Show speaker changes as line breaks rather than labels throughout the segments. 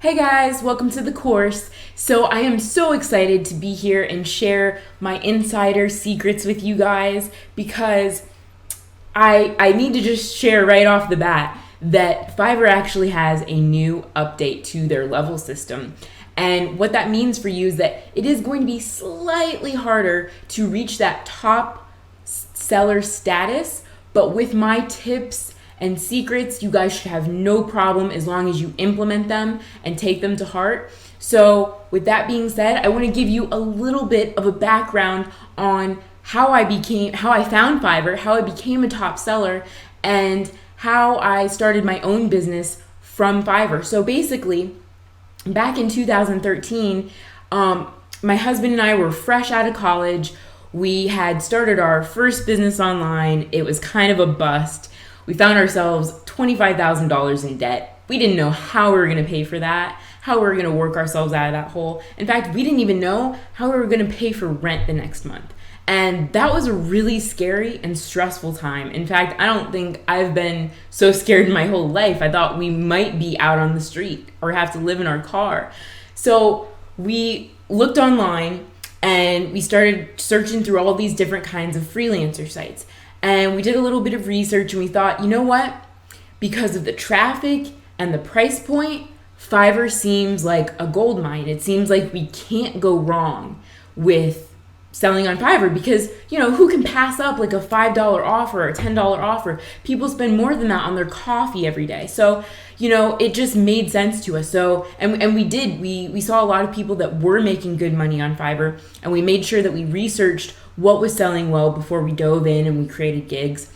Hey guys, welcome to the course. So I am so excited to be here and share my insider secrets with you guys because I need to just share right off the bat that Fiverr actually has a new update to their level system. And what that means for you is that it is going to be slightly harder to reach that top seller status, but with my tips and secrets, you guys should have no problem as long as you implement them and take them to heart. So with that being said, I want to give you a little bit of a background on how I found Fiverr, how I became a top seller, and how I started my own business from Fiverr. So basically, back in 2013, my husband and I were fresh out of college. We had started our first business online. It was kind of a bust. We found ourselves $25,000 in debt. We didn't know how we were going to pay for that, how we were going to work ourselves out of that hole. In fact, we didn't even know how we were going to pay for rent the next month. And that was a really scary and stressful time. In fact, I don't think I've been so scared in my whole life. I thought we might be out on the street or have to live in our car. So we looked online and we started searching through all these different kinds of freelancer sites. And we did a little bit of research and we thought, you know what? Because of the traffic and the price point, Fiverr seems like a gold mine. It seems like we can't go wrong with selling on Fiverr because, who can pass up like a $5 offer or a $10 offer? People spend more than that on their coffee every day. So, it just made sense to us. So, and we did, we saw a lot of people that were making good money on Fiverr, and we made sure that we researched what was selling well before we dove in and we created gigs.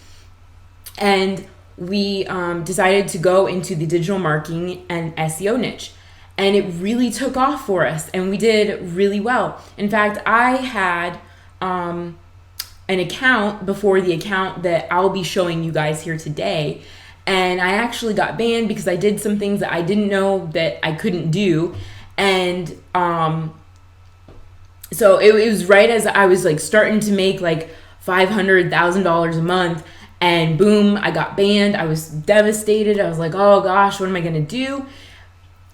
And we decided to go into the digital marketing and SEO niche. And it really took off for us and we did really well. In fact, I had an account before the account that I'll be showing you guys here today. And I actually got banned because I did some things that I didn't know that I couldn't do. And so it was right as I was like starting to make like $500,000 a month, and boom, I got banned. I was devastated. I was like, oh gosh, what am I gonna do?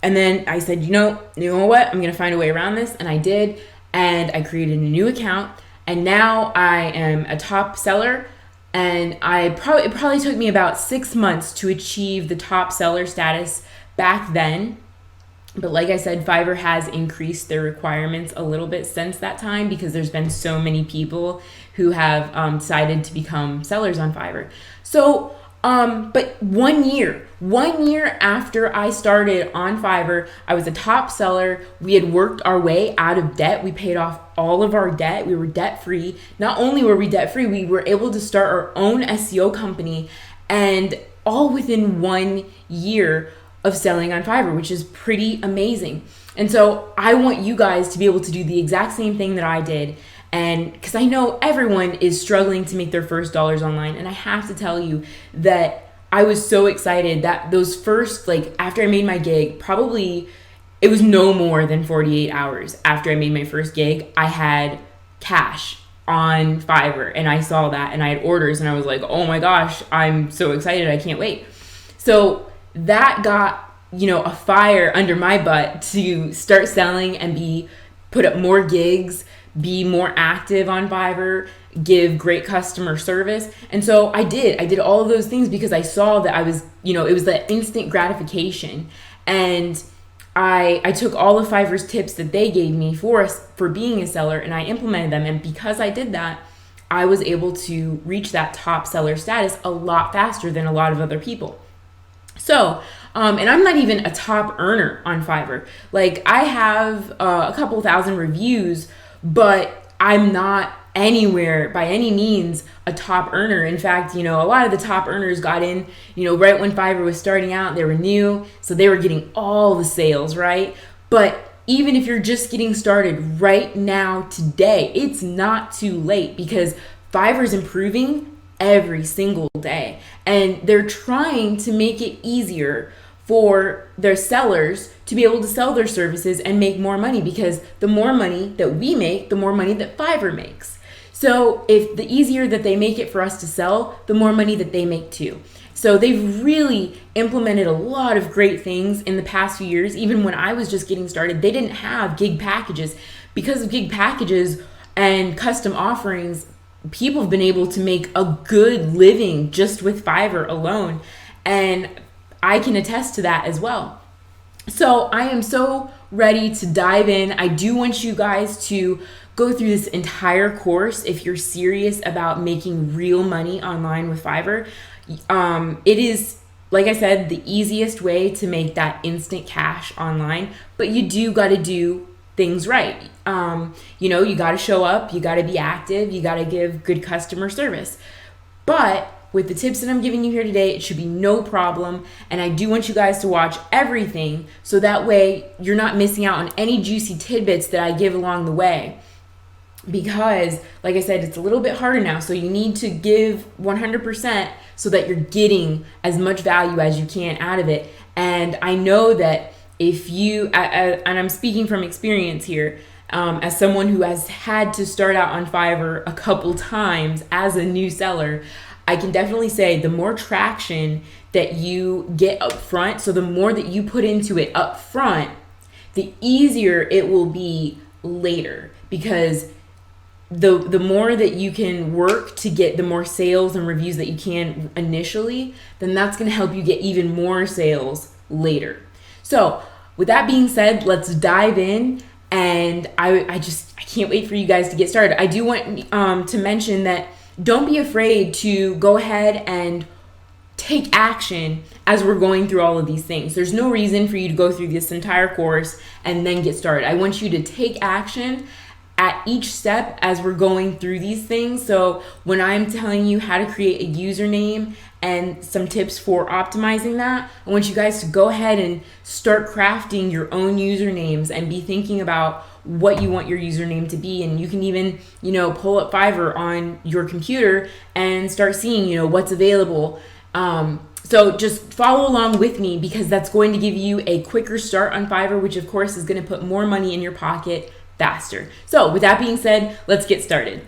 And then I said, you know what? I'm gonna find a way around this, and I did. And I created a new account, and now I am a top seller. And it probably took me about 6 months to achieve the top seller status back then. But like I said, Fiverr has increased their requirements a little bit since that time because there's been so many people who have decided to become sellers on Fiverr. So, but 1 year after I started on Fiverr, I was a top seller. We had worked our way out of debt. We paid off all of our debt. We were debt free. Not only were we debt free, we were able to start our own SEO company, and all within 1 year of selling on Fiverr, which is pretty amazing. And so I want you guys to be able to do the exact same thing that I did. And because I know everyone is struggling to make their first dollars online. And I have to tell you that I was so excited that those first, after I made my gig, probably it was no more than 48 hours after I made my first gig, I had cash on Fiverr, and I saw that and I had orders, and I was like, oh my gosh, I'm so excited. I can't wait. So that got, a fire under my butt to start selling and put up more gigs, be more active on Fiverr, give great customer service. And so I did all of those things because I saw that I was, it was that instant gratification. And I took all of Fiverr's tips that they gave me for being a seller, and I implemented them. And because I did that, I was able to reach that top seller status a lot faster than a lot of other people. So, and I'm not even a top earner on Fiverr. I have a couple thousand reviews, but I'm not anywhere by any means a top earner. In fact, a lot of the top earners got in, right when Fiverr was starting out. They were new, so they were getting all the sales, right? But even if you're just getting started right now, today, it's not too late because Fiverr's improving every single day. And they're trying to make it easier for their sellers to be able to sell their services and make more money, because the more money that we make, the more money that Fiverr makes. So if the easier that they make it for us to sell, the more money that they make too. So they've really implemented a lot of great things in the past few years. Even when I was just getting started, they didn't have gig packages. Because of gig packages and custom offerings, people have been able to make a good living just with Fiverr alone. And I can attest to that as well. So I am so ready to dive in. I do want you guys to go through this entire course if you're serious about making real money online with Fiverr. It is, like I said, the easiest way to make that instant cash online, but you do got to do things right. You got to show up, you got to be active, you got to give good customer service. But with the tips that I'm giving you here today, it should be no problem. And I do want you guys to watch everything so that way you're not missing out on any juicy tidbits that I give along the way. Because, like I said, it's a little bit harder now. So you need to give 100% so that you're getting as much value as you can out of it. And I know that if you, and I'm speaking from experience here, as someone who has had to start out on Fiverr a couple times as a new seller, I can definitely say the more traction that you get up front, so the more that you put into it up front, the easier it will be later. Because the more that you can work to get the more sales and reviews that you can initially, then that's going to help you get even more sales later. So with that being said, let's dive in. And I can't wait for you guys to get started. I do want to mention that don't be afraid to go ahead and take action as we're going through all of these things. There's no reason for you to go through this entire course and then get started. I want you to take action at each step as we're going through these things. So when I'm telling you how to create a username and some tips for optimizing that, I want you guys to go ahead and start crafting your own usernames and be thinking about what you want your username to be. And you can even, pull up Fiverr on your computer and start seeing, what's available. So just follow along with me because that's going to give you a quicker start on Fiverr, which of course is going to put more money in your pocket faster. So with that being said, let's get started.